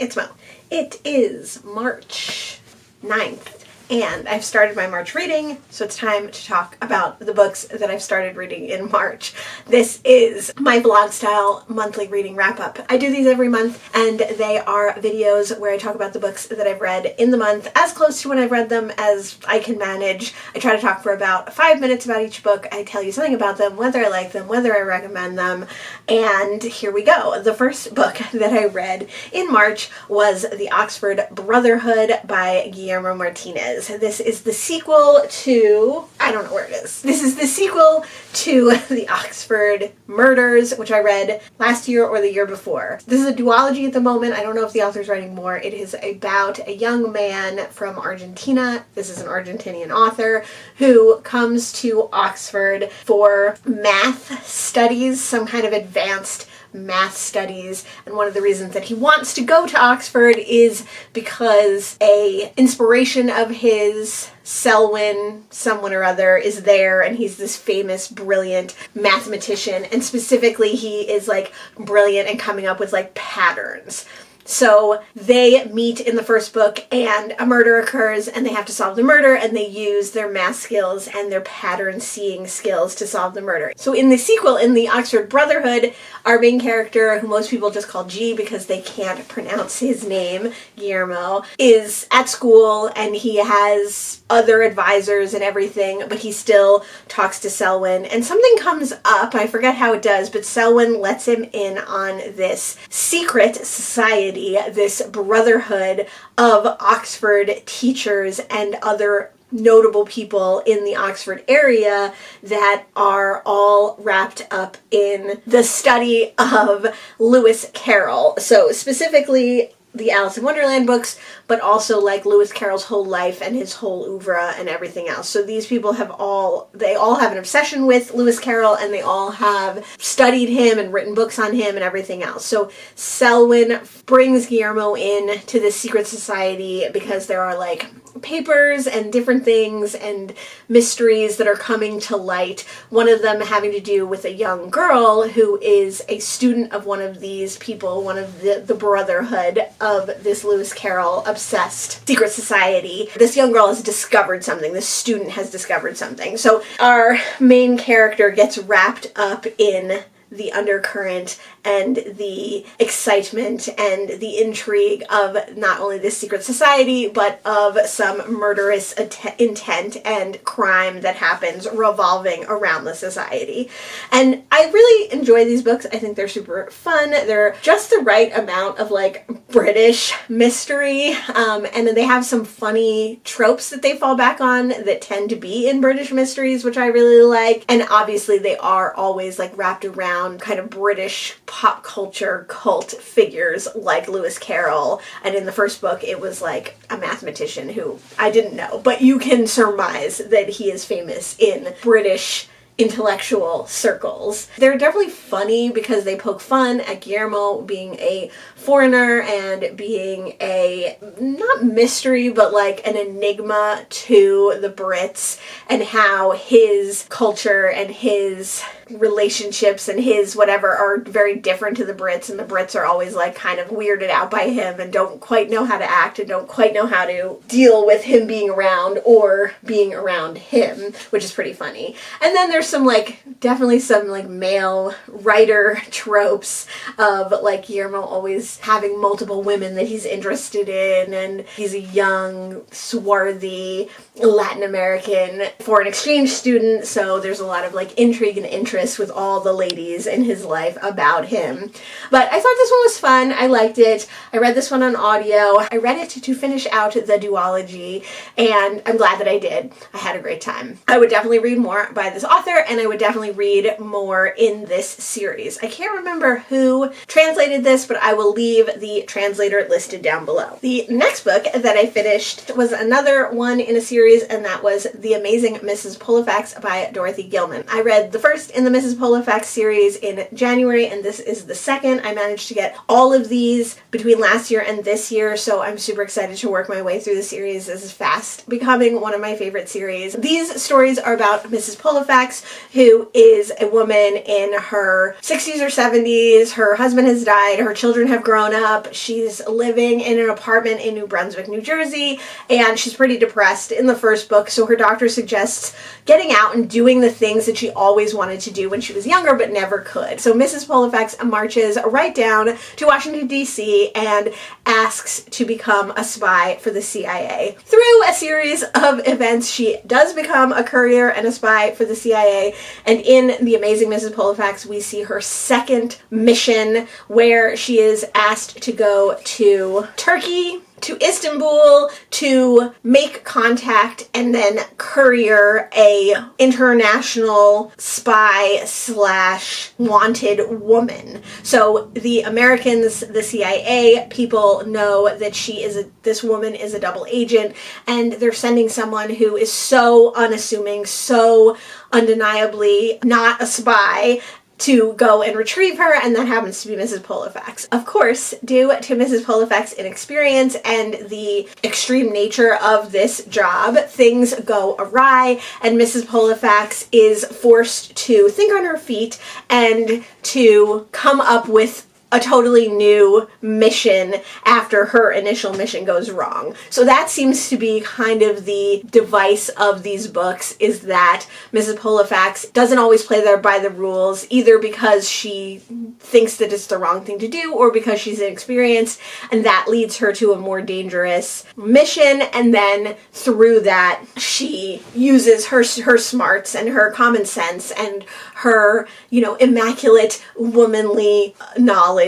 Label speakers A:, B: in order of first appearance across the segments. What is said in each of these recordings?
A: It's Mo. It is March 9th, and I've started my March reading, so it's time to talk about the books that I've started reading in March. This is my vlog-style monthly reading wrap-up. I do these every month, and they are videos where I talk about the books that I've read in the month, as close to when I've read them as I can manage. I try to talk for about 5 minutes about each book. I tell you something about them, whether I like them, whether I recommend them, and here we go. The first book that I read in March was The Oxford Brotherhood by Guillermo Martinez. This is the sequel to, I don't know where it is. This is the sequel to The Oxford Murders, which I read last year or the year before. This is a duology at the moment. I don't know if the author's writing more. It is about a young man from Argentina. This is an Argentinian author who comes to Oxford for math studies, some kind of advanced math studies, and one of the reasons that he wants to go to Oxford is because a inspiration of his, Selwyn, someone or other, is there, and he's this famous, brilliant mathematician, and specifically he is like brilliant and coming up with like patterns. So they meet in the first book and a murder occurs and they have to solve the murder, and they use their math skills and their pattern seeing skills to solve the murder. So in the sequel, in the Oxford Brotherhood, our main character, who most people just call G because they can't pronounce his name, Guillermo, is at school and he has other advisors and everything, but he still talks to Selwyn, and something comes up, I forget how it does, but Selwyn lets him in on this secret society, this brotherhood of Oxford teachers and other notable people in the Oxford area that are all wrapped up in the study of Lewis Carroll. So specifically the Alice in Wonderland books, but also like Lewis Carroll's whole life and his whole oeuvre and everything else. So these people have all have an obsession with Lewis Carroll, and they all have studied him and written books on him and everything else. So Selwyn brings Guillermo in to this secret society because there are like papers and different things and mysteries that are coming to light. One of them having to do with a young girl who is a student of one of these people, one of the Brotherhood of this Lewis Carroll obsessed secret society. This young girl has discovered something. This student has discovered something. So our main character gets wrapped up in the undercurrent and the excitement and the intrigue of not only this secret society, but of some murderous intent and crime that happens revolving around the society. And I really enjoy these books. I think they're super fun. They're just the right amount of like British mystery, and then they have some funny tropes that they fall back on that tend to be in British mysteries, which I really like. And obviously they are always like wrapped around kind of British pop culture cult figures like Lewis Carroll. And in the first book, it was like a mathematician who I didn't know, but you can surmise that he is famous in British intellectual circles. They're definitely funny because they poke fun at Guillermo being a foreigner and being a, not mystery, but like an enigma to the Brits, and how his culture and his relationships and his whatever are very different to the Brits, and the Brits are always like kind of weirded out by him and don't quite know how to act and don't quite know how to deal with him being around or being around him, which is pretty funny. And then there's some like, definitely some like male writer tropes of like Guillermo always having multiple women that he's interested in, and he's a young, swarthy Latin American foreign exchange student, so there's a lot of like intrigue and interest with all the ladies in his life about him. But I thought this one was fun. I liked it. I read this one on audio. I read it to finish out the duology, and I'm glad that I did. I had a great time. I would definitely read more by this author, and I would definitely read more in this series. I can't remember who translated this, but I will leave the translator listed down below. The next book that I finished was another one in a series, and that was The Amazing Mrs. Pollifax by Dorothy Gilman. I read the first in the the Mrs. Pollifax series in January, and this is the second. I managed to get all of these between last year and this year, so I'm super excited to work my way through the series. This is fast becoming one of my favorite series. These stories are about Mrs. Pollifax, who is a woman in her 60s or 70s. Her husband has died. Her children have grown up. She's living in an apartment in New Brunswick, New Jersey, and she's pretty depressed in the first book, so her doctor suggests getting out and doing the things that she always wanted to do when she was younger but never could. So Mrs. Pollifax marches right down to Washington, D.C. and asks to become a spy for the CIA. Through a series of events, she does become a courier and a spy for the CIA, and in The Amazing Mrs. Pollifax, we see her second mission, where she is asked to go to Turkey, to Istanbul, to make contact and then courier a international spy / wanted woman. So the Americans, the CIA people, know that this woman is a double agent, and they're sending someone who is so unassuming, so undeniably not a spy, to go and retrieve her, and that happens to be Mrs. Pollifax. Of course, due to Mrs. Pollifax's inexperience and the extreme nature of this job, things go awry, and Mrs. Pollifax is forced to think on her feet and to come up with a totally new mission after her initial mission goes wrong. So that seems to be kind of the device of these books, is that Mrs. Pollifax doesn't always play there by the rules, either because she thinks that it's the wrong thing to do or because she's inexperienced, and that leads her to a more dangerous mission, and then through that she uses her smarts and her common sense and her, immaculate womanly knowledge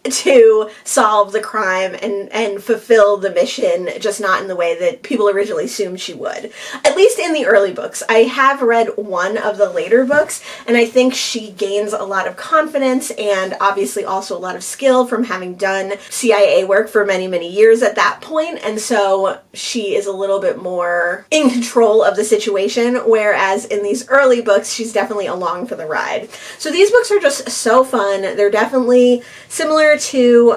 A: to solve the crime and fulfill the mission, just not in the way that people originally assumed she would. At least in the early books. I have read one of the later books, and I think she gains a lot of confidence and obviously also a lot of skill from having done CIA work for many, many years at that point, and so she is a little bit more in control of the situation, whereas in these early books, she's definitely along for the ride. So these books are just so fun. They're definitely similar to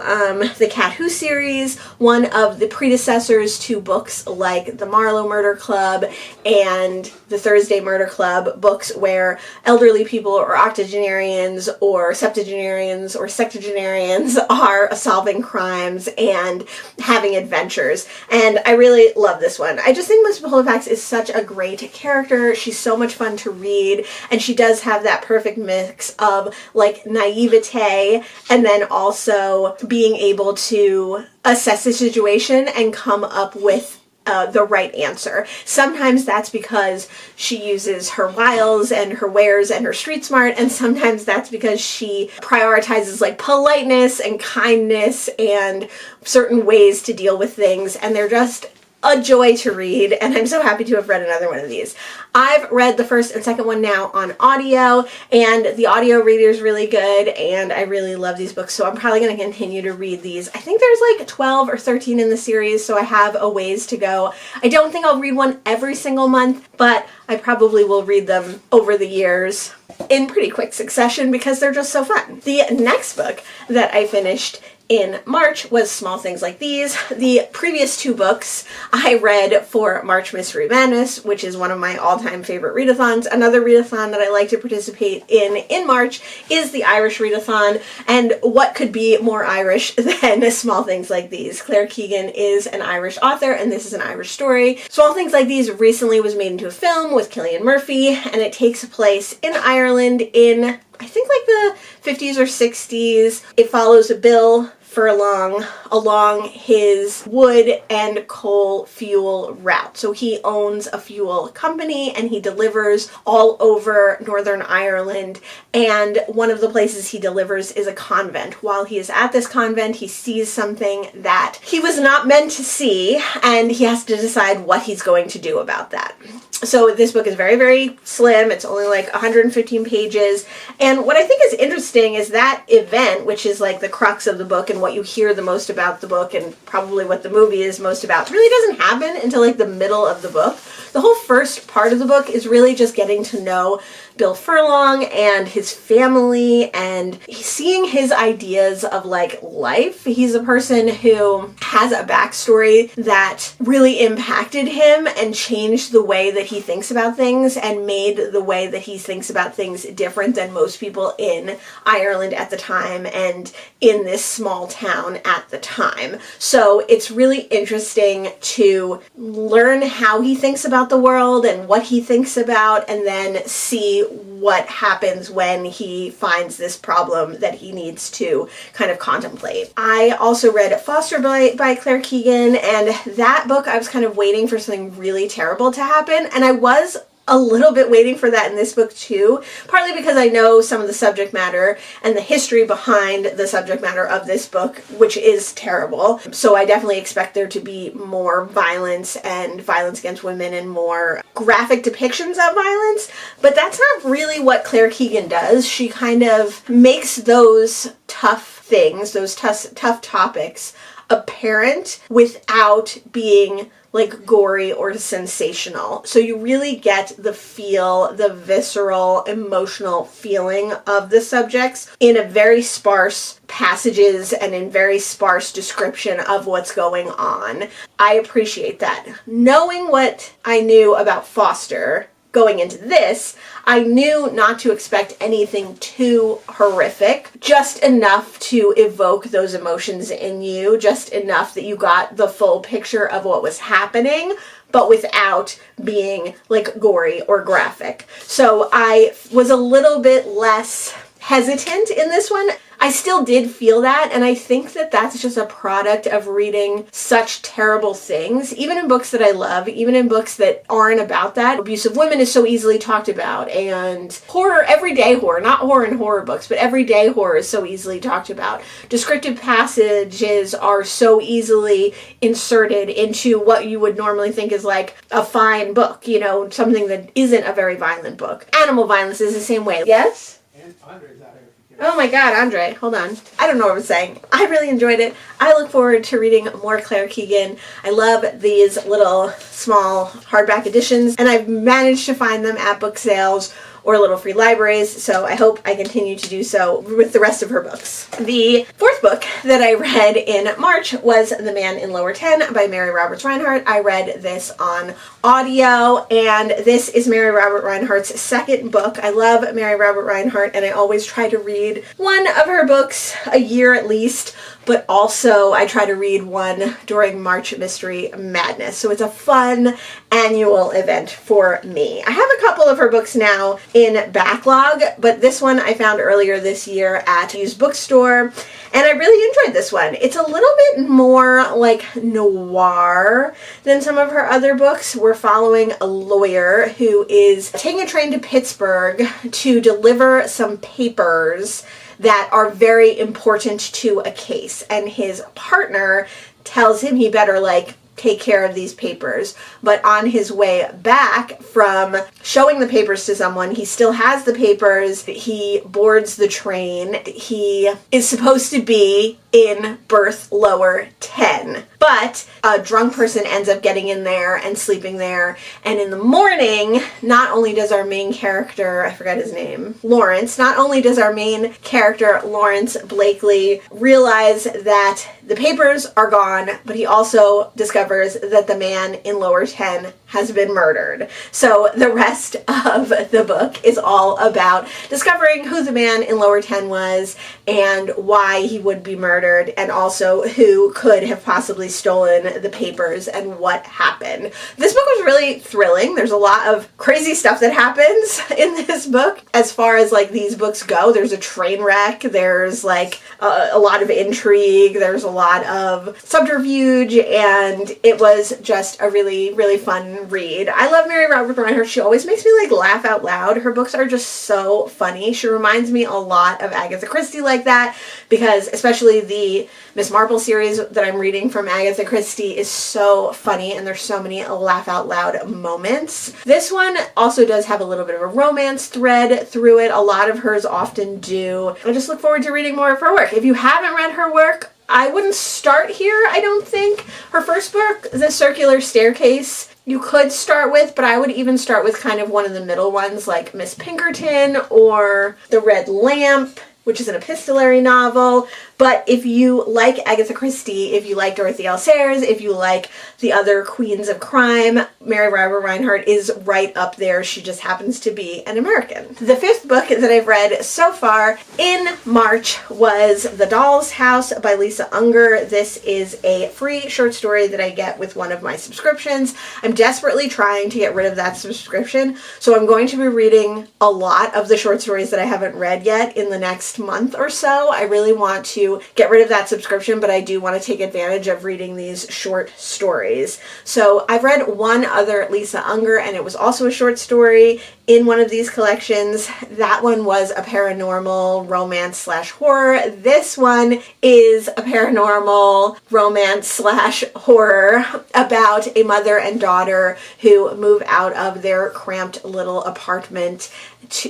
A: the Cat Who series, one of the predecessors to books like the Marlowe Murder Club and the Thursday Murder Club, books where elderly people or octogenarians or septuagenarians or sexagenarians are solving crimes and having adventures. And I really love this one. I just think Miss Pollifax is such a great character. She's so much fun to read, and she does have that perfect mix of naivete and then also being able to assess the situation and come up with the right answer. Sometimes that's because she uses her wiles and her wares and her street smart, and sometimes that's because she prioritizes politeness and kindness and certain ways to deal with things, and they're just a joy to read, and I'm so happy to have read another one of these. I've read the first and second one now on audio, and the audio reader is really good, and I really love these books, so I'm probably going to continue to read these. I think there's 12 or 13 in the series, so I have a ways to go. I don't think I'll read one every single month, but I probably will read them over the years in pretty quick succession because they're just so fun. The next book that I finished in March was Small Things Like These. The previous two books I read for March Mystery Madness, which is one of my all-time favorite readathons. Another readathon that I like to participate in March is the Irish Readathon, and what could be more Irish than Small Things Like These? Claire Keegan is an Irish author, and this is an Irish story. Small Things Like These recently was made into a film with Cillian Murphy, and it takes place in Ireland in, I think, the 50s or 60s. It follows Bill Furlong along his wood and coal fuel route. So he owns a fuel company and he delivers all over Northern Ireland, and one of the places he delivers is a convent. While he is at this convent, he sees something that he was not meant to see, and he has to decide what he's going to do about that. So this book is very, very slim. It's only 115 pages. And what I think is interesting is that event, which is the crux of the book and what you hear the most about the book and probably what the movie is most about, really doesn't happen until the middle of the book. The whole first part of the book is really just getting to know Bill Furlong and his family and seeing his ideas of like life. He's a person who has a backstory that really impacted him and changed the way that he thinks about things and made the way that he thinks about things different than most people in Ireland at the time and in this small town at the time. So it's really interesting to learn how he thinks about the world and what he thinks about, and then see what happens when he finds this problem that he needs to kind of contemplate. I also read Foster by Claire Keegan, and that book I was kind of waiting for something really terrible to happen, and I was a little bit waiting for that in this book too, partly because I know some of the subject matter and the history behind the subject matter of this book, which is terrible. So I definitely expect there to be more violence and violence against women and more graphic depictions of violence, but that's not really what Claire Keegan does. She kind of makes those tough things, those tough topics apparent without being like gory or sensational. So you really get the feel, the visceral, emotional feeling of the subjects in a very sparse passages and in very sparse description of what's going on. I appreciate that. Knowing what I knew about Foster going into this, I knew not to expect anything too horrific, just enough to evoke those emotions in you, just enough that you got the full picture of what was happening, but without being like gory or graphic. So I was a little bit less hesitant in this one. I still did feel that, and I think that that's just a product of reading such terrible things, even in books that I love, even in books that aren't about that. Abuse of women is so easily talked about, and horror, everyday horror, not horror in horror books, but everyday horror is so easily talked about. Descriptive passages are so easily inserted into what you would normally think is like a fine book, you know, something that isn't a very violent book. Animal violence is the same way. Yes?
B: And Andre's out here.
A: Oh my god, Andre, hold on. I don't know what I'm saying. I really enjoyed it. I look forward to reading more Claire Keegan. I love these little small hardback editions, and I've managed to find them at book sales or little free libraries, so I hope I continue to do so with the rest of her books. The fourth book that I read in March was The Man in Lower 10 by Mary Roberts Rinehart. I read this on audio, and this is Mary Robert Rinehart's second book. I love Mary Robert Rinehart, and I always try to read one of her books a year at least, but also I try to read one during March Mystery Madness. So it's a fun annual event for me. I have a couple of her books now in backlog, but this one I found earlier this year at a used bookstore, and I really enjoyed this one. It's a little bit more like noir than some of her other books. We're following a lawyer who is taking a train to Pittsburgh to deliver some papers that are very important to a case, and his partner tells him he better like take care of these papers. But on his way back from showing the papers to someone, he still has the papers. He boards the train. He is supposed to be in berth lower 10. But a drunk person ends up getting in there and sleeping there. And in the morning, not only does our main character, I forgot his name, Lawrence, not only does our main character, Lawrence Blakely, realize that the papers are gone, but he also discovers that the man in lower 10 has been murdered. So the rest of the book is all about discovering who the man in lower 10 was and why he would be murdered, and also who could have possibly stolen the papers and what happened. This book was really thrilling. There's a lot of crazy stuff that happens in this book. As far as like these books go, there's a train wreck, there's like a lot of intrigue, there's a lot of subterfuge, and it was just a really, really fun read. I love Mary Robert Rinehart. She always makes me like laugh out loud. Her books are just so funny. She reminds me a lot of Agatha Christie like that, because especially the Miss Marple series that I'm reading from Agatha Christie is so funny, and there's so many laugh out loud moments. This one also does have a little bit of a romance thread through it. A lot of hers often do. I just look forward to reading more of her work. If you haven't read her work, I wouldn't start here, I don't think. Her first book, The Circular Staircase, you could start with, but I would even start with kind of one of the middle ones like Miss Pinkerton or The Red Lamp, which is an epistolary novel. But if you like Agatha Christie, if you like Dorothy L. Sayers, if you like the other queens of crime, Mary Robert Reinhardt is right up there. She just happens to be an American. The fifth book that I've read so far in March was The Doll's House by Lisa Unger. This is a free short story that I get with one of my subscriptions. I'm desperately trying to get rid of that subscription, so I'm going to be reading a lot of the short stories that I haven't read yet in the next month or so. I really want to get rid of that subscription, but I do want to take advantage of reading these short stories. So I've read one other Lisa Unger, and it was also a short story in one of these collections. That one was a paranormal romance slash horror. This one is a paranormal romance slash horror about a mother and daughter who move out of their cramped little apartment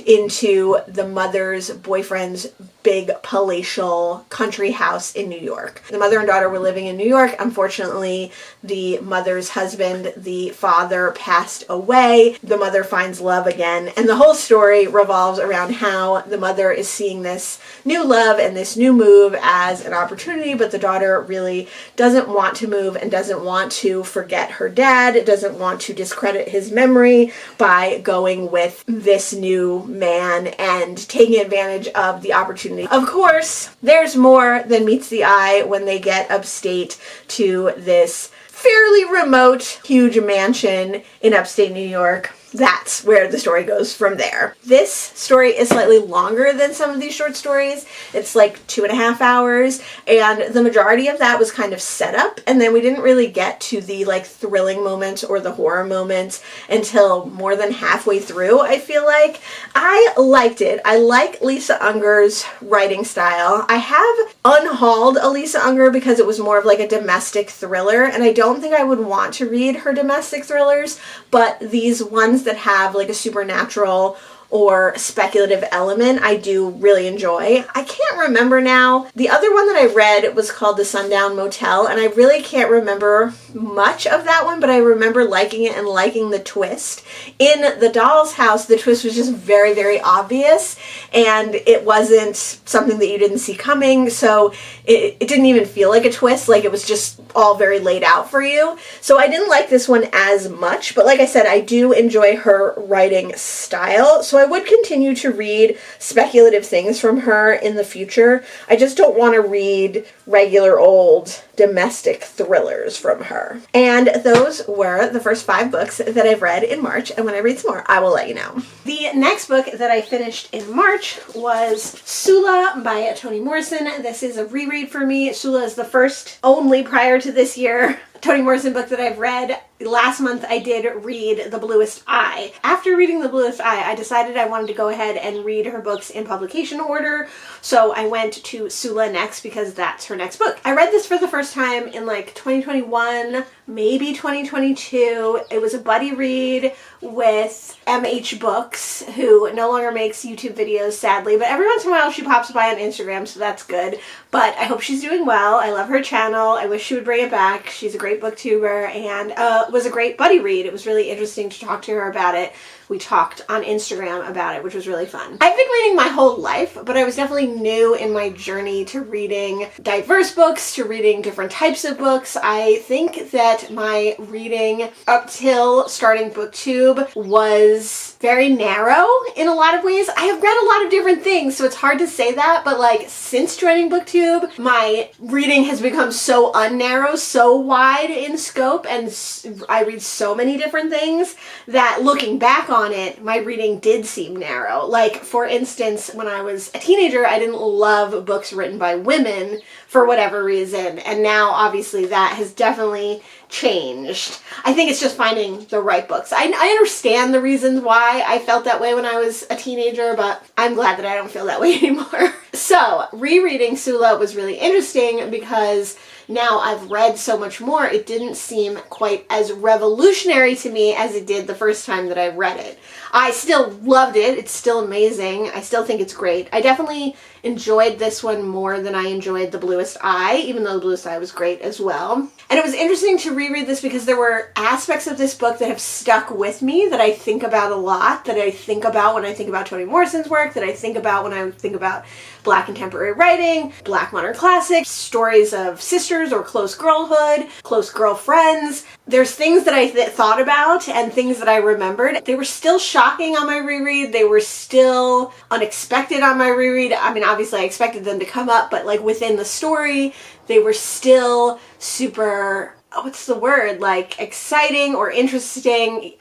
A: into the mother's boyfriend's big palatial country house in New York. The mother and daughter were living in New York. Unfortunately, the mother's husband, the father, passed away. The mother finds love again, and the whole story revolves around how the mother is seeing this new love and this new move as an opportunity, but the daughter really doesn't want to move and doesn't want to forget her dad, doesn't want to discredit his memory by going with this new man and taking advantage of the opportunity. Of course, there's more than meets the eye when they get upstate to this fairly remote, huge mansion in upstate New York. That's where the story goes from there. This story is slightly longer than some of these short stories. It's like 2.5 hours, and the majority of that was kind of set up, and then we didn't really get to the like thrilling moments or the horror moments until more than halfway through, I feel like. I liked it. I like Lisa Unger's writing style. I have unhauled a Lisa Unger because it was more of like a domestic thriller, and I don't think I would want to read her domestic thrillers, but these ones that have like a supernatural or speculative element I do really enjoy. I can't remember now. The other one that I read was called The Sundown Motel, and I really can't remember much of that one, but I remember liking it and liking the twist. In The Doll's House, the twist was just very, very obvious, and it wasn't something that you didn't see coming, so it didn't even feel like a twist, like it was just all very laid out for you. So I didn't like this one as much, but like I said, I do enjoy her writing style, so I would continue to read speculative things from her in the future. I just don't want to read regular old domestic thrillers from her. And those were the first 5 books that I've read in March, and when I read some more, I will let you know. The next book that I finished in March was Sula by Toni Morrison. This is a reread for me. Sula is the first, only prior to this year, Toni Morrison book that I've read. Last month I did read The Bluest Eye. After reading The Bluest Eye, I decided I wanted to go ahead and read her books in publication order, so I went to Sula next because that's her next book. I read this for the first time in like 2021, maybe 2022. It was a buddy read with MH Books, who no longer makes YouTube videos, sadly, but every once in a while she pops by on Instagram, so that's good. But I hope she's doing well. I love her channel. I wish she would bring it back. She's a great booktuber, and was a great buddy read. It was really interesting to talk to her about it. We talked on Instagram about it, which was really fun. I've been reading my whole life, but I was definitely new in my journey to reading diverse books, to reading different types of books. I think that my reading up till starting BookTube was very narrow in a lot of ways. I have read a lot of different things, so it's hard to say that, but like since joining BookTube, my reading has become so unnarrow, so wide in scope, and I read so many different things that looking back on it, my reading did seem narrow. Like, for instance, when I was a teenager, I didn't love books written by women for whatever reason, and now obviously that has definitely changed. I think it's just finding the right books. I understand the reasons why I felt that way when I was a teenager, but I'm glad that I don't feel that way anymore. So, rereading Sula was really interesting because now I've read so much more, it didn't seem quite as revolutionary to me as it did the first time that I read it. I still loved it. It's still amazing. I still think it's great. I definitely enjoyed this one more than I enjoyed The Bluest Eye, even though The Bluest Eye was great as well. And it was interesting to reread this because there were aspects of this book that have stuck with me that I think about a lot, that I think about when I think about Toni Morrison's work, that I think about when I think about Black contemporary writing, Black modern classics, stories of sisters or close girlhood, close girlfriends. There's things that I thought about and things that I remembered. They were still shocking on my reread. They were still unexpected on my reread. I mean, obviously I expected them to come up, but like within the story, they were still super, what's the word, like exciting or interesting.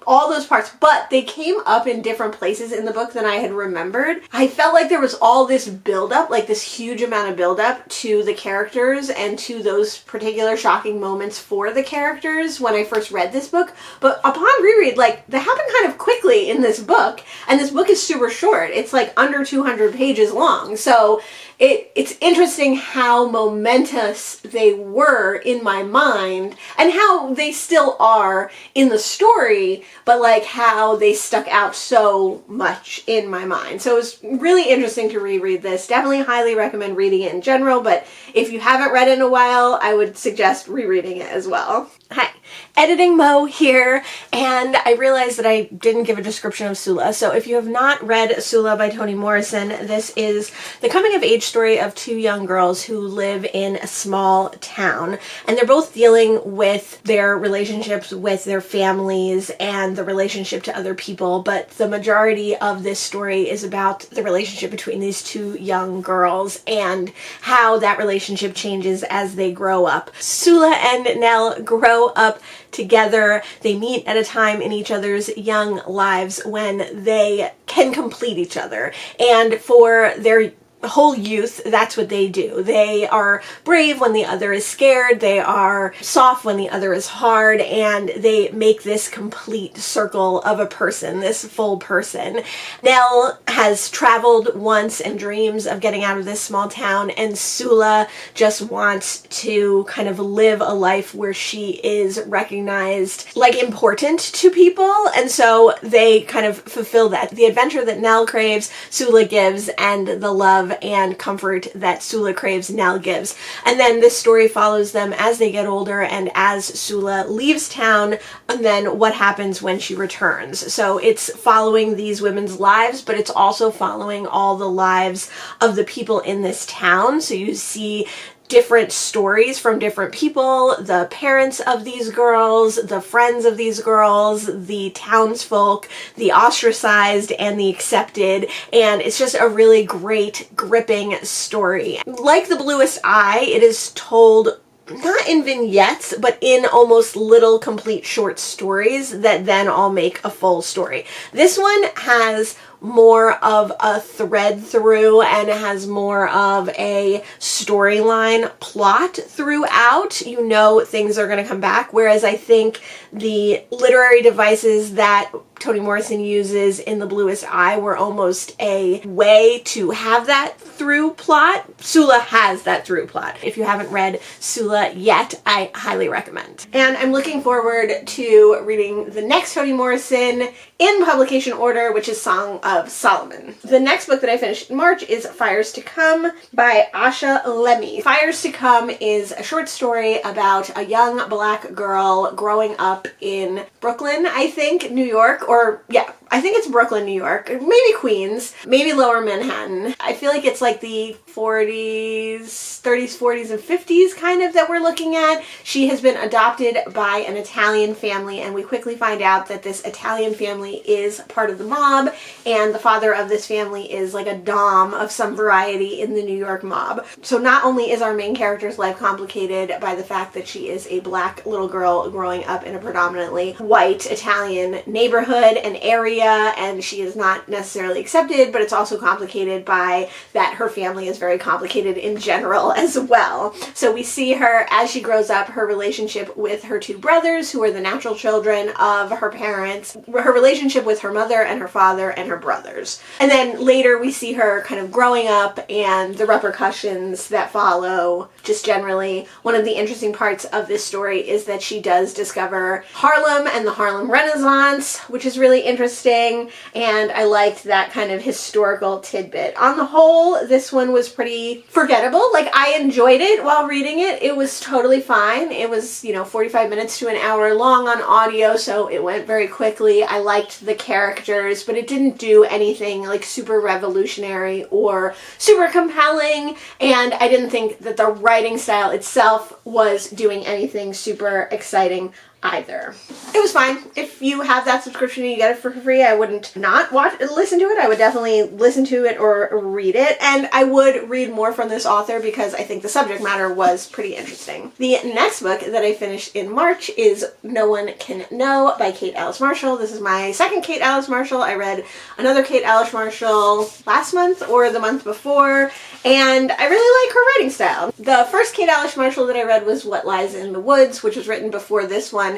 A: All those parts, but they came up in different places in the book than I had remembered. I felt like there was all this buildup, like this huge amount of buildup to the characters and to those particular shocking moments for the characters when I first read this book. But upon reread, like, that happened kind of quickly in this book, and this book is super short. It's like under 200 pages long. So it's interesting how momentous they were in my mind and how they still are in the story, but like how they stuck out so much in my mind. So it was really interesting to reread this. Definitely highly recommend reading it in general, but if you haven't read it in a while, I would suggest rereading it as well. Hi, Editing Mo here, and I realized that I didn't give a description of Sula. So if you have not read Sula by Toni Morrison, this is the coming of age story of two young girls who live in a small town, and they're both dealing with their relationships with their families and the relationship to other people, but the majority of this story is about the relationship between these two young girls and how that relationship changes as they grow up. Sula and Nell grow up together. They meet at a time in each other's young lives when they can complete each other. And for their whole youth, that's what they do. They are brave when the other is scared, they are soft when the other is hard, and they make this complete circle of a person, this full person. Nell has traveled once and dreams of getting out of this small town, and Sula just wants to kind of live a life where she is recognized, like, important to people, and so they kind of fulfill that. The adventure that Nell craves, Sula gives, and the love and comfort that Sula craves, Nell gives. And then this story follows them as they get older and as Sula leaves town, and then what happens when she returns. So it's following these women's lives, but it's also following all the lives of the people in this town. So you see different stories from different people, the parents of these girls, the friends of these girls, the townsfolk, the ostracized and the accepted, and it's just a really great, gripping story. Like The Bluest Eye, it is told not in vignettes, but in almost little complete short stories that then all make a full story. This one has more of a thread through and has more of a storyline plot throughout. You know things are going to come back, whereas I think the literary devices that Toni Morrison uses in The Bluest Eye were almost a way to have that through plot. Sula has that through plot. If you haven't read Sula yet, I highly recommend. And I'm looking forward to reading the next Toni Morrison in publication order, which is Song of Solomon. The next book that I finished in March is Fires to Come by Asha Lemme. Fires to Come is a short story about a young Black girl growing up in Brooklyn, I think, New York, or yeah, I think it's Brooklyn, New York, maybe Queens, maybe Lower Manhattan. I feel like it's like the 30s, 40s, and 50s kind of that we're looking at. She has been adopted by an Italian family, and we quickly find out that this Italian family is part of the mob, and the father of this family is like a dom of some variety in the New York mob. So not only is our main character's life complicated by the fact that she is a Black little girl growing up in a predominantly white Italian neighborhood and area, and she is not necessarily accepted, but it's also complicated by that her family is very complicated in general as well. So we see her as she grows up, her relationship with her two brothers, who are the natural children of her parents, her relationship with her mother and her father and her brothers. And then later we see her kind of growing up and the repercussions that follow. Just generally, one of the interesting parts of this story is that she does discover Harlem and the Harlem Renaissance, which is really interesting. interesting, and I liked that kind of historical tidbit. On the whole, this one was pretty forgettable. Like, I enjoyed it while reading it. It was totally fine. It was, 45 minutes to an hour long on audio, so it went very quickly. I liked the characters, but it didn't do anything like super revolutionary or super compelling, and I didn't think that the writing style itself was doing anything super exciting either. It was fine. If you have that subscription and you get it for free, I wouldn't not listen to it. I would definitely listen to it or read it, and I would read more from this author because I think the subject matter was pretty interesting. The next book that I finished in March is No One Can Know by Kate Alice Marshall. This is my second Kate Alice Marshall. I read another Kate Alice Marshall last month or the month before, and I really like her writing style. The first Kate Alice Marshall that I read was What Lies in the Woods, which was written before this one,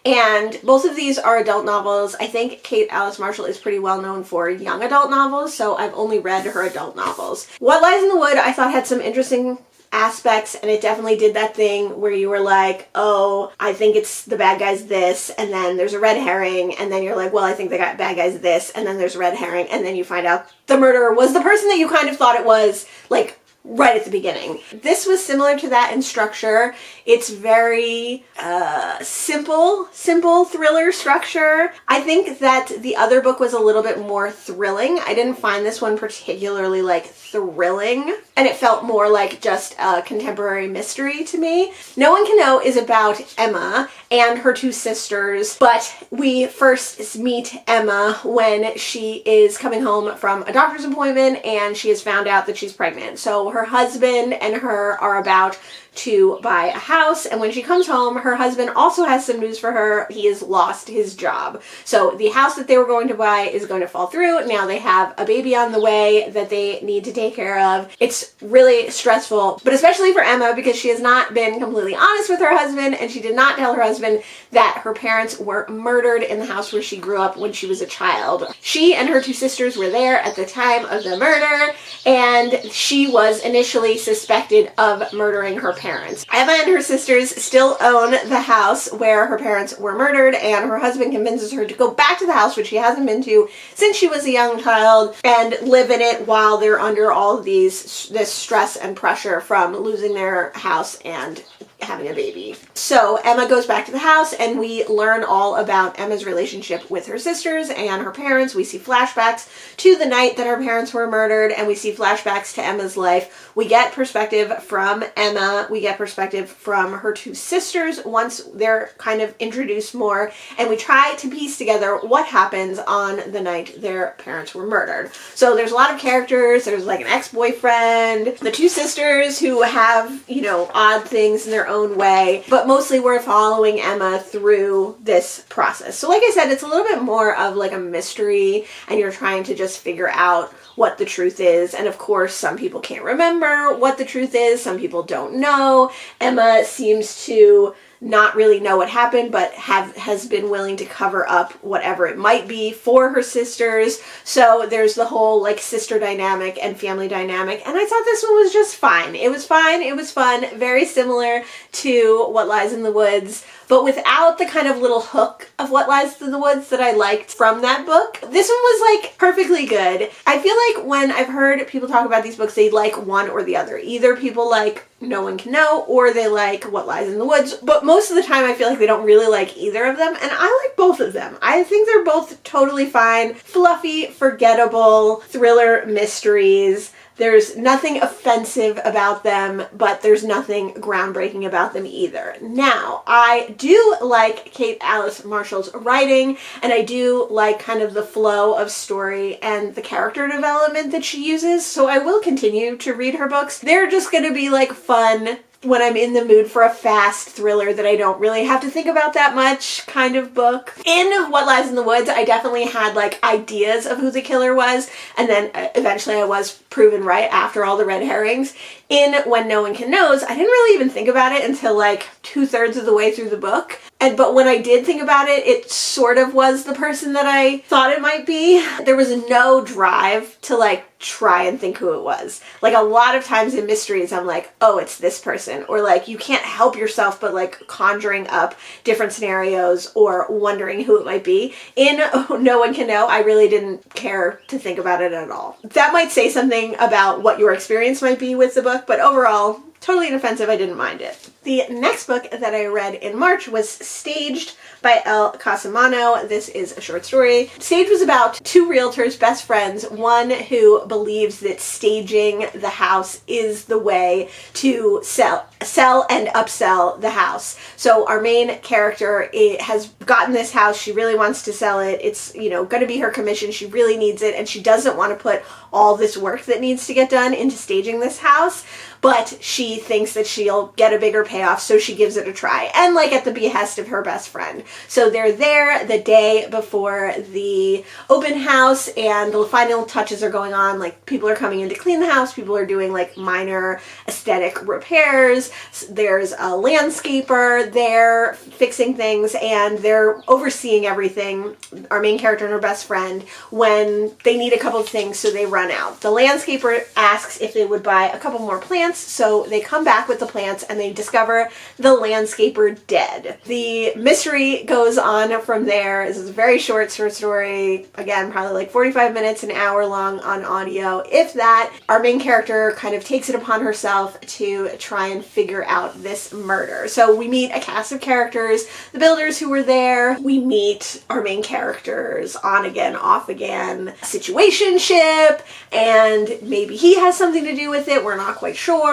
A: and both of these are adult novels. I think Kate Alice Marshall is pretty well known for young adult novels, so I've only read her adult novels. What Lies in the Wood I thought had some interesting aspects, and it definitely did that thing where you were like, oh, I think it's the bad guy's this, and then there's a red herring, and then you're like, well, I think the bad guy's this, and then there's a red herring, and then you find out the murderer was the person that you kind of thought it was, like, right at the beginning. This was similar to that in structure. It's very simple thriller structure. I think that the other book was a little bit more thrilling. I didn't find this one particularly like thrilling, and it felt more like just a contemporary mystery to me. No One Can Know is about Emma and her two sisters, but we first meet Emma when she is coming home from a doctor's appointment and she has found out that she's pregnant. So her husband and her are about to buy a house, and when she comes home, her husband also has some news for her. He has lost his job. So the house that they were going to buy is going to fall through. Now they have a baby on the way that they need to take care of. It's really stressful, but especially for Emma, because she has not been completely honest with her husband, and she did not tell her husband that her parents were murdered in the house where she grew up when she was a child. She and her two sisters were there at the time of the murder, and she was initially suspected of murdering her parents. Emma and her sisters still own the house where her parents were murdered, and her husband convinces her to go back to the house, which she hasn't been to since she was a young child, and live in it while they're under all of this stress and pressure from losing their house and having a baby. So Emma goes back to the house, and we learn all about Emma's relationship with her sisters and her parents. We see flashbacks to the night that her parents were murdered, and we see flashbacks to Emma's life. We get perspective from Emma. We get perspective from her two sisters once they're kind of introduced more, and we try to piece together what happens on the night their parents were murdered. So there's a lot of characters. There's like an ex-boyfriend, the two sisters who have, odd things in their own way, but mostly we're following Emma through this process. So like I said, it's a little bit more of like a mystery, and you're trying to just figure out what the truth is. And of course, some people can't remember what the truth is. Some people don't know. Emma seems to not really know what happened, but has been willing to cover up whatever it might be for her sisters. So there's the whole like sister dynamic and family dynamic, and I thought this one was just fine. It was fine, it was fun, very similar to What Lies in the Woods, but without the kind of little hook of What Lies in the Woods that I liked from that book. This one was like perfectly good. I feel like when I've heard people talk about these books, they like one or the other. Either people like No One Can Know, or they like What Lies in the Woods, but most of the time I feel like they don't really like either of them, and I like both of them. I think they're both totally fine, fluffy, forgettable thriller mysteries. There's nothing offensive about them, but there's nothing groundbreaking about them either. Now, I do like Kate Alice Marshall's writing, and I do like kind of the flow of story and the character development that she uses, so I will continue to read her books. They're just gonna be like fun when I'm in the mood for a fast thriller that I don't really have to think about that much kind of book. In What Lies in the Woods, I definitely had like ideas of who the killer was, and then eventually I was proven right after all the red herrings. In When No One Can Knows, I didn't really even think about it until like 2/3 of the way through the book. But when I did think about it, it sort of was the person that I thought it might be. There was no drive to like try and think who it was. Like a lot of times in mysteries, I'm like, oh, it's this person. Or like you can't help yourself but like conjuring up different scenarios or wondering who it might be. In No One Can Know, I really didn't care to think about it at all. That might say something about what your experience might be with the book, but overall, totally inoffensive. I didn't mind it. The next book that I read in March was Staged by El Casamano. This is a short story. Staged was about two realtors, best friends, one who believes that staging the house is the way to sell and upsell the house. So our main character has gotten this house. She really wants to sell it. It's, you know, going to be her commission. She really needs it, and she doesn't want to put all this work that needs to get done into staging this house, but she thinks that she'll get a bigger payoff, so she gives it a try, and like at the behest of her best friend. So they're there the day before the open house, and the final touches are going on. Like people are coming in to clean the house, people are doing like minor aesthetic repairs, there's a landscaper there fixing things, and they're overseeing everything, our main character and her best friend, when they need a couple of things, so they run out. The landscaper asks if they would buy a couple more plants, so they come back with the plants and they discover the landscaper dead. The mystery goes on from there. This is a very short story, again probably like 45 minutes, an hour long on audio, if that. Our main character kind of takes it upon herself to try and figure out this murder. So we meet a cast of characters, the builders who were there, we meet our main character's on again, off again situationship, and maybe he has something to do with it, we're not quite sure.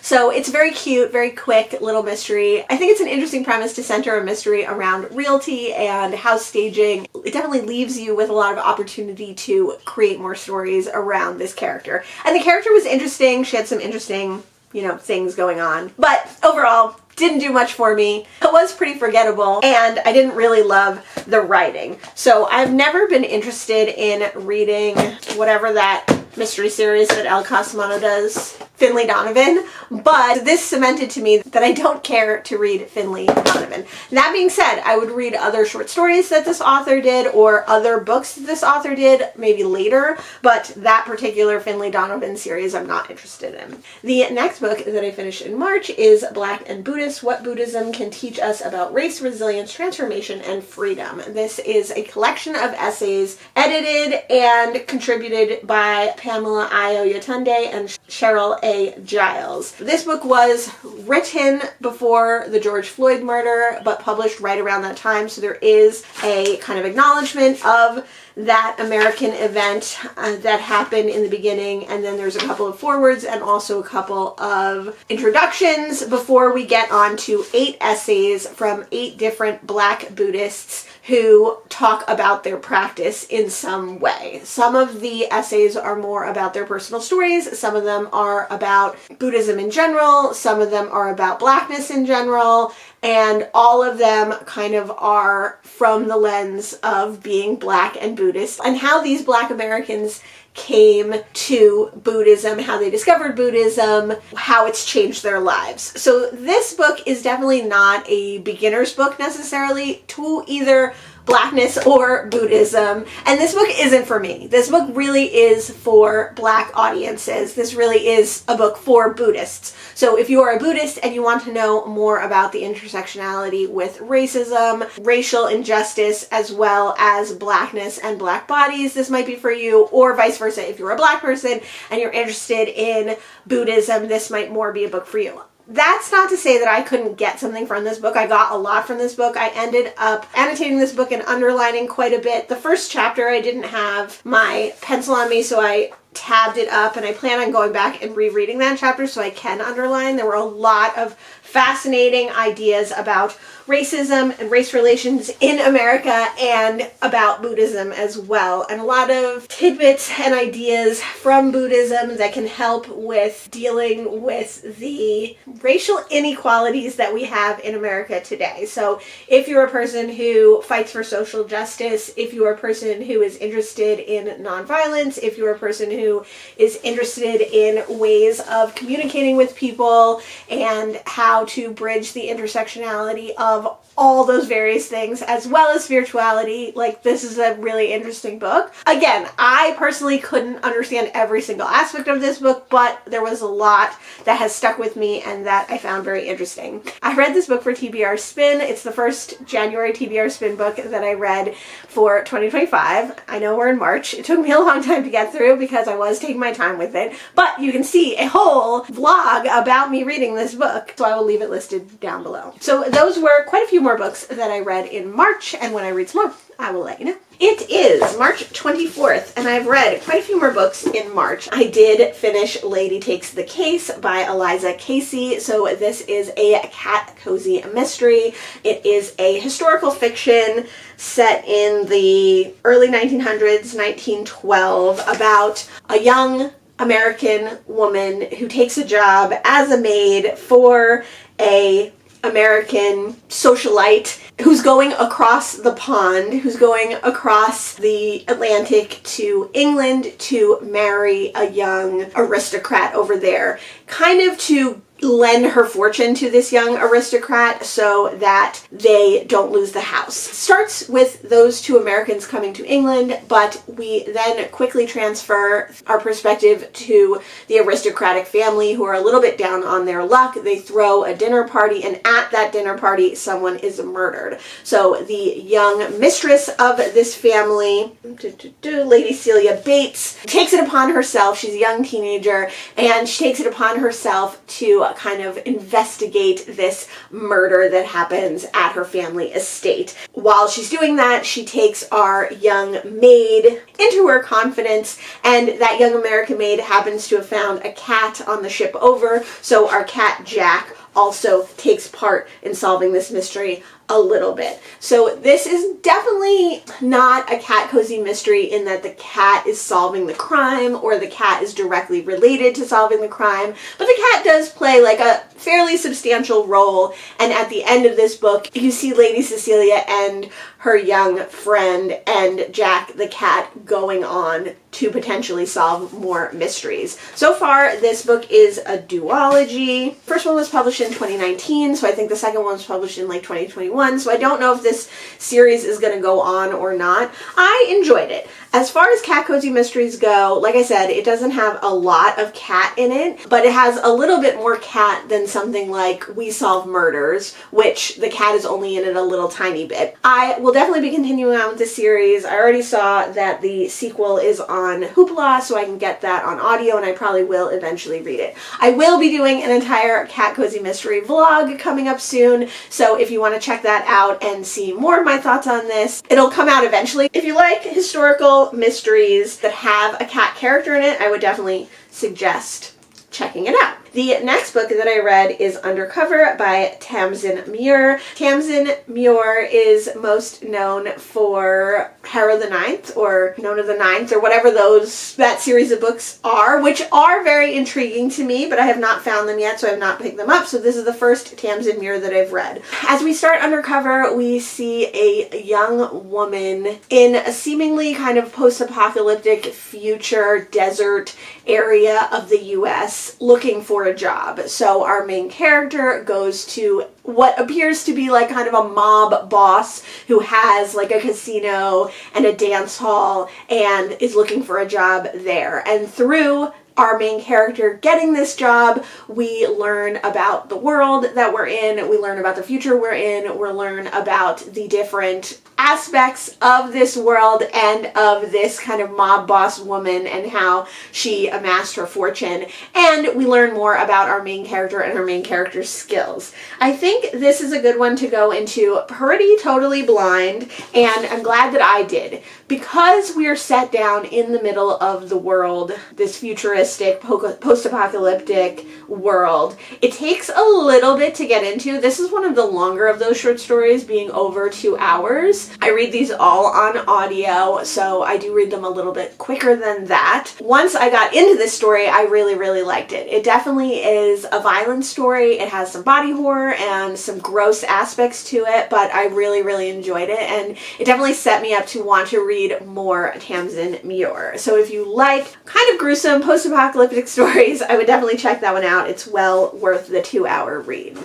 A: So it's very cute, very quick little mystery. I think it's an interesting premise to center a mystery around realty and house staging. It definitely leaves you with a lot of opportunity to create more stories around this character. And the character was interesting. She had some interesting, you know, things going on. But overall, didn't do much for me. It was pretty forgettable, and I didn't really love the writing. So I've never been interested in reading whatever that mystery series that El Casamano does, Finley Donovan, but this cemented to me that I don't care to read Finley Donovan. That being said, I would read other short stories that this author did or other books that this author did maybe later, but that particular Finley Donovan series I'm not interested in. The next book that I finished in March is Black and Buddhist: What Buddhism Can Teach Us About Race, Resilience, Transformation, and Freedom. This is a collection of essays edited and contributed by Pamela Ayo-Yatunde and Cheryl A. Giles. This book was written before the George Floyd murder, but published right around that time, so there is a kind of acknowledgement of that American event that happened in the beginning, and then there's a couple of forewords and also a couple of introductions before we get on to 8 essays from 8 different Black Buddhists who talk about their practice in some way. Some of the essays are more about their personal stories, some of them are about Buddhism in general, some of them are about Blackness in general, and all of them kind of are from the lens of being Black and Buddhist, and how these Black Americans came to Buddhism, how they discovered Buddhism, how it's changed their lives. So this book is definitely not a beginner's book necessarily to either Blackness or Buddhism, and this book isn't for me. This book really is for Black audiences. This really is a book for Buddhists. So if you are a Buddhist and you want to know more about the intersectionality with racism, racial injustice, as well as Blackness and Black bodies, this might be for you, or vice versa. If you're a Black person and you're interested in Buddhism, this might more be a book for you. That's not to say that I couldn't get something from this book. I got a lot from this book. I ended up annotating this book and underlining quite a bit. The first chapter, I didn't have my pencil on me, so I tabbed it up, and I plan on going back and rereading that chapter so I can underline. There were a lot of fascinating ideas about racism and race relations in America and about Buddhism as well, and a lot of tidbits and ideas from Buddhism that can help with dealing with the racial inequalities that we have in America today. So if you're a person who fights for social justice, if you're a person who is interested in nonviolence, if you're a person who is interested in ways of communicating with people and how to bridge the intersectionality of all those various things, as well as spirituality. Like, this is a really interesting book. Again, I personally couldn't understand every single aspect of this book, but there was a lot that has stuck with me and that I found very interesting. I read this book for TBR Spin. It's the first January TBR Spin book that I read for 2025. I know we're in March. It took me a long time to get through because I was taking my time with it, but you can see a whole vlog about me reading this book, so I will leave it listed down below. So those were quite a few more books that I read in March, and when I read some more, I will let you know. It is March 24th, and I've read quite a few more books in March. I did finish Lady Takes the Case by Eliza Casey. So this is a cat cozy mystery. It is a historical fiction set in the early 1900s, 1912, about a young American woman who takes a job as a maid for a American socialite who's going across the pond, who's going across the Atlantic to England to marry a young aristocrat over there, kind of to lend her fortune to this young aristocrat so that they don't lose the house. Starts with those two Americans coming to England, but we then quickly transfer our perspective to the aristocratic family who are a little bit down on their luck. They throw a dinner party, and at that dinner party someone is murdered. So the young mistress of this family, Lady Celia Bates, takes it upon herself. She's a young teenager, and she takes it upon herself to kind of investigate this murder that happens at her family estate. While she's doing that, she takes our young maid into her confidence, and that young American maid happens to have found a cat on the ship over, so our cat Jack also takes part in solving this mystery a little bit. So this is definitely not a cat cozy mystery in that the cat is solving the crime or the cat is directly related to solving the crime, but the cat does play like a fairly substantial role, and at the end of this book you see Lady Cecilia and her young friend and Jack the cat going on to potentially solve more mysteries. So far this book is a duology. First one was published in 2019, so I think the second one was published in like 2021, so I don't know if this series is going to go on or not. I enjoyed it. As far as cat cozy mysteries go, like I said, it doesn't have a lot of cat in it, but it has a little bit more cat than something like We Solve Murders, which the cat is only in it a little tiny bit. I will definitely be continuing on with this series. I already saw that the sequel is on Hoopla, so I can get that on audio, and I probably will eventually read it. I will be doing an entire cat cozy mystery vlog coming up soon, so if you want to check that out and see more of my thoughts on this, it'll come out eventually. If you like historical mysteries that have a cat character in it, I would definitely suggest checking it out. The next book that I read is Undercover by Tamsin Muir. Tamsin Muir is most known for Harrow the Ninth, or Nona the Ninth, or whatever that series of books are, which are very intriguing to me, but I have not found them yet, so I have not picked them up. So this is the first Tamsin Muir that I've read. As we start Undercover, we see a young woman in a seemingly kind of post-apocalyptic future desert area of the US looking for a job. So our main character goes to what appears to be like kind of a mob boss who has like a casino and a dance hall and is looking for a job there. And through our main character getting this job, we learn about the world that we're in, we learn about the future we're in, we learn about the different aspects of this world and of this kind of mob boss woman and how she amassed her fortune, and we learn more about our main character and her main character's skills. I think this is a good one to go into pretty totally blind, and I'm glad that I did, because we are set down in the middle of the world, this futuristic post-apocalyptic world. It takes a little bit to get into. This is one of the longer of those short stories, being over 2 hours, I read these all on audio, so I do read them a little bit quicker than that. Once I got into this story, I really, really liked it. It definitely is a violent story. It has some body horror and some gross aspects to it, but I really, really enjoyed it, and it definitely set me up to want to read more Tamsin Muir. So if you like kind of gruesome post-apocalyptic stories, I would definitely check that one out. It's well worth the 2-hour read.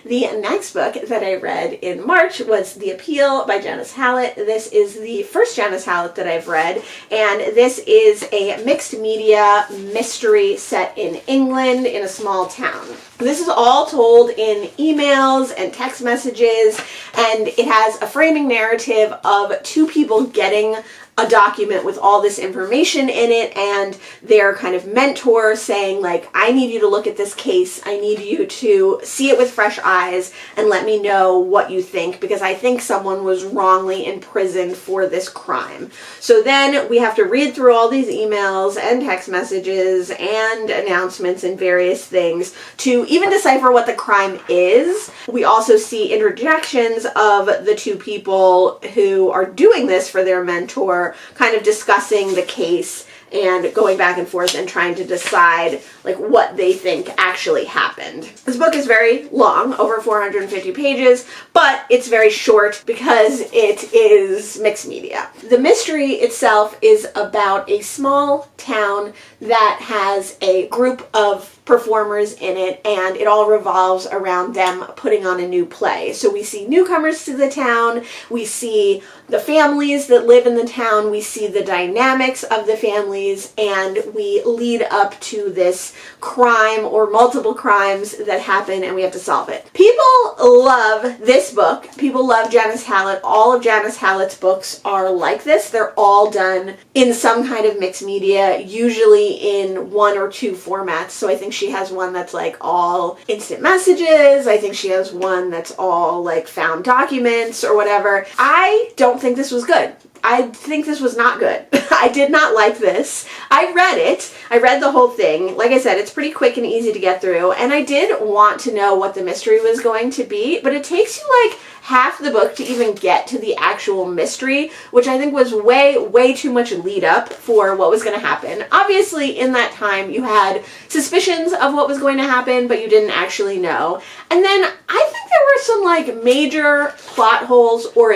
A: The next book that I read in March was The Appeal by Janice Hallett. This is the first Janice Hallett that I've read, and this is a mixed media mystery set in England in a small town. This is all told in emails and text messages, and it has a framing narrative of two people getting a document with all this information in it, and their kind of mentor saying, like, I need you to look at this case, I need you to see it with fresh eyes and let me know what you think, because I think someone was wrongly imprisoned for this crime. So then we have to read through all these emails and text messages and announcements and various things to even decipher what the crime is. We also see interjections of the two people who are doing this for their mentor, kind of discussing the case and going back and forth and trying to decide like what they think actually happened. This book is very long, over 450 pages, but it's very short because it is mixed media. The mystery itself is about a small town that has a group of performers in it, and it all revolves around them putting on a new play. So we see newcomers to the town, we see the families that live in the town, we see the dynamics of the families, and we lead up to this crime or multiple crimes that happen, and we have to solve it. People love this book. People love Janice Hallett. All of Janice Hallett's books are like this. They're all done in some kind of mixed media, usually in 1 or 2 formats. So I think she has one that's like all instant messages. I think she has one that's all like found documents or whatever. I don't think this was good. I think this was not good. I did not like this. I read it. I read the whole thing. Like I said, it's pretty quick and easy to get through, and I did want to know what the mystery was going to be, but it takes you like half the book to even get to the actual mystery, which I think was way too much lead up for what was going to happen. Obviously, in that time, you had suspicions of what was going to happen, but you didn't actually know. And then I think there were some like major plot holes or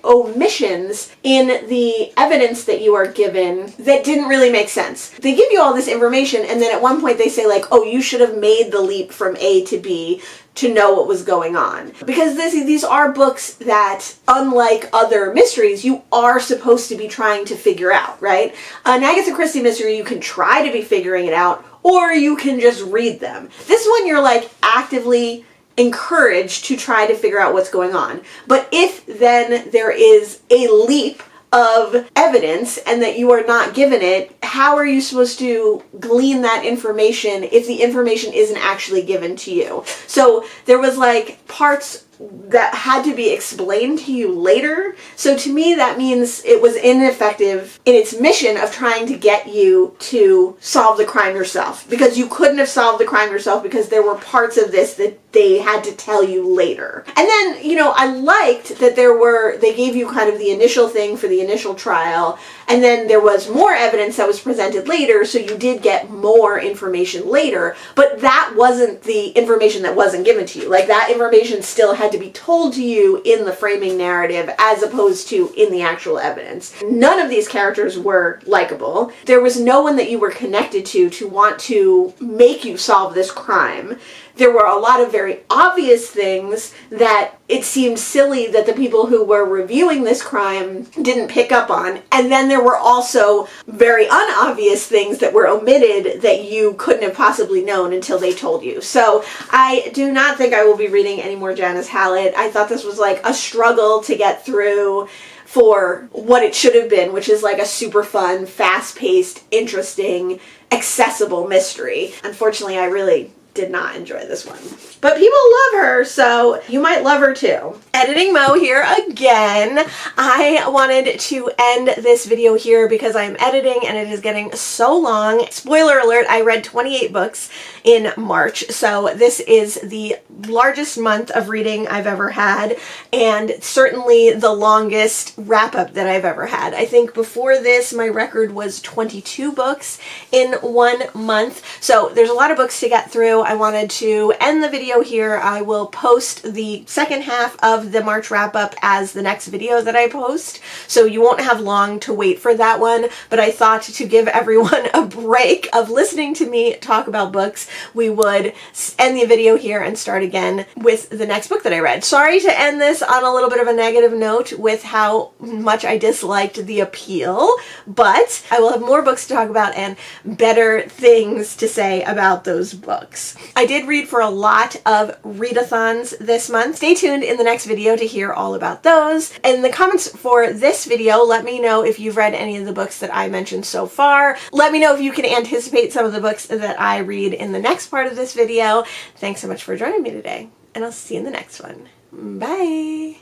A: omissions in the evidence that you are given that didn't really make sense. They give you all this information, and then at one point they say like, oh, you should have made the leap from A to B to know what was going on. Because these are books that, unlike other mysteries, you are supposed to be trying to figure out, right? An Agatha Christie mystery, you can try to be figuring it out, or you can just read them. This one, you're like actively encouraged to try to figure out what's going on. But if then there is a leap of evidence and that you are not given it, how are you supposed to glean that information if the information isn't actually given to you? So there was like parts that had to be explained to you later. So to me, that means it was ineffective in its mission of trying to get you to solve the crime yourself, because you couldn't have solved the crime yourself because there were parts of this that they had to tell you later. And then, you know, I liked that they gave you kind of the initial thing for the initial trial, and then there was more evidence that was presented later, so you did get more information later, but that wasn't the information that wasn't given to you. Like, that information still had to be told to you in the framing narrative as opposed to in the actual evidence. None of these characters were likable. There was no one that you were connected to want to make you solve this crime. There were a lot of very obvious things that it seemed silly that the people who were reviewing this crime didn't pick up on. And then there were also very unobvious things that were omitted that you couldn't have possibly known until they told you. So I do not think I will be reading any more Janice Hallett. I thought this was like a struggle to get through for what it should have been, which is like a super fun, fast-paced, interesting, accessible mystery. Unfortunately, I really did not enjoy this one. But people love her, so you might love her too. Editing Mo here again. I wanted to end this video here because I'm editing and it is getting so long. Spoiler alert, I read 28 books in March, so this is the largest month of reading I've ever had, and certainly the longest wrap-up that I've ever had. I think before this, my record was 22 books in 1 month, so there's a lot of books to get through. I wanted to end the video here. I will post the second half of the March wrap-up as the next video that I post, so you won't have long to wait for that one, but I thought to give everyone a break of listening to me talk about books, we would end the video here and start again with the next book that I read. Sorry to end this on a little bit of a negative note with how much I disliked the appeal, but I will have more books to talk about and better things to say about those books. I did read for a lot of readathons this month. Stay tuned in the next video to hear all about those. In the comments for this video, let me know if you've read any of the books that I mentioned so far. Let me know if you can anticipate some of the books that I read in the next part of this video. Thanks so much for joining me today, and I'll see you in the next one. Bye!